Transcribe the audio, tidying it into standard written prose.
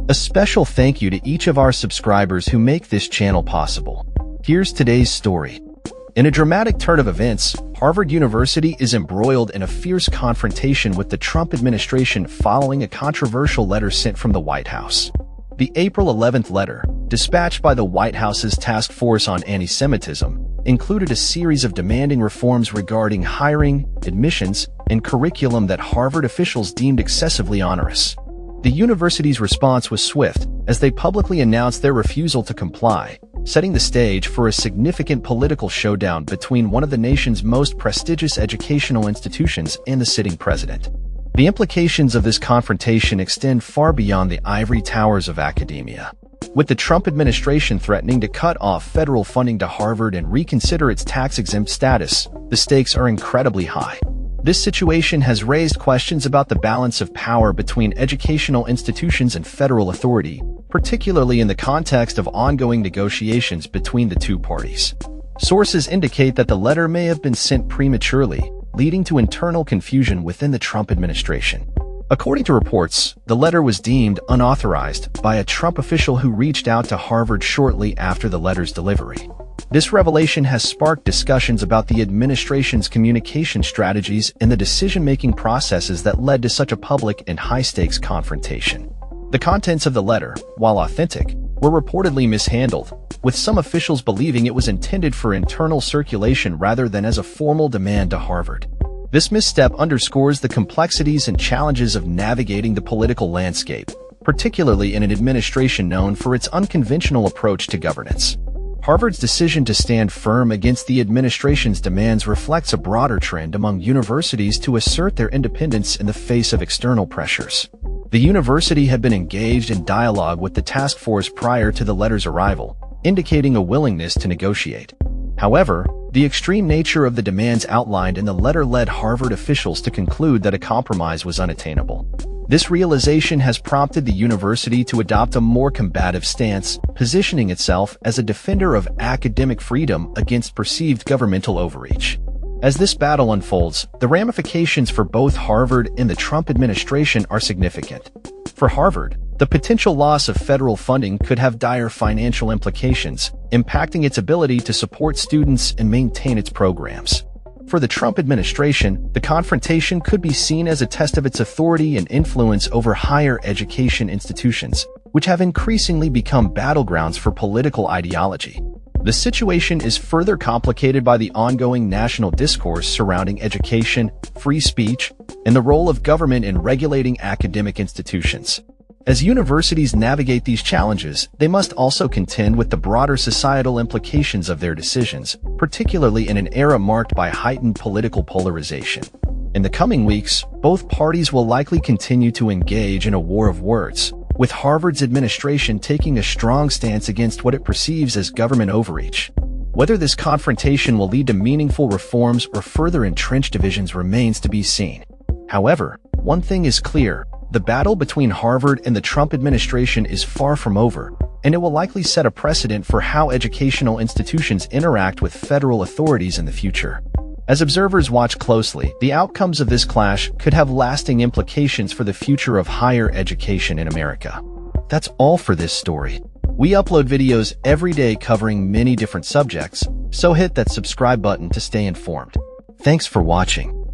A special thank you to each of our subscribers who make this channel possible. Here's today's story. In a dramatic turn of events, Harvard University is embroiled in a fierce confrontation with the Trump administration following a controversial letter sent from the White House. The April 11th letter, dispatched by the White House's Task Force on Anti-Semitism, included a series of demanding reforms regarding hiring, admissions, and curriculum that Harvard officials deemed excessively onerous. The university's response was swift, as they publicly announced their refusal to comply, setting the stage for a significant political showdown between one of the nation's most prestigious educational institutions and the sitting president. The implications of this confrontation extend far beyond the ivory towers of academia. With the Trump administration threatening to cut off federal funding to Harvard and reconsider its tax-exempt status, the stakes are incredibly high. This situation has raised questions about the balance of power between educational institutions and federal authority, particularly in the context of ongoing negotiations between the two parties. Sources indicate that the letter may have been sent prematurely, leading to internal confusion within the Trump administration. According to reports, the letter was deemed unauthorized by a Trump official who reached out to Harvard shortly after the letter's delivery. This revelation has sparked discussions about the administration's communication strategies and the decision-making processes that led to such a public and high-stakes confrontation. The contents of the letter, while authentic, were reportedly mishandled, with some officials believing it was intended for internal circulation rather than as a formal demand to Harvard. This misstep underscores the complexities and challenges of navigating the political landscape, particularly in an administration known for its unconventional approach to governance. Harvard's decision to stand firm against the administration's demands reflects a broader trend among universities to assert their independence in the face of external pressures. The university had been engaged in dialogue with the task force prior to the letter's arrival, indicating a willingness to negotiate. However, the extreme nature of the demands outlined in the letter led Harvard officials to conclude that a compromise was unattainable. This realization has prompted the university to adopt a more combative stance, positioning itself as a defender of academic freedom against perceived governmental overreach. As this battle unfolds, the ramifications for both Harvard and the Trump administration are significant. For Harvard, the potential loss of federal funding could have dire financial implications, impacting its ability to support students and maintain its programs. For the Trump administration, the confrontation could be seen as a test of its authority and influence over higher education institutions, which have increasingly become battlegrounds for political ideology. The situation is further complicated by the ongoing national discourse surrounding education, free speech, and the role of government in regulating academic institutions. As universities navigate these challenges, they must also contend with the broader societal implications of their decisions, particularly in an era marked by heightened political polarization. In the coming weeks, both parties will likely continue to engage in a war of words, with Harvard's administration taking a strong stance against what it perceives as government overreach. Whether this confrontation will lead to meaningful reforms or further entrenched divisions remains to be seen. However, one thing is clear: the battle between Harvard and the Trump administration is far from over, and it will likely set a precedent for how educational institutions interact with federal authorities in the future. As observers watch closely, the outcomes of this clash could have lasting implications for the future of higher education in America. That's all for this story. We upload videos every day covering many different subjects, so hit that subscribe button to stay informed. Thanks for watching.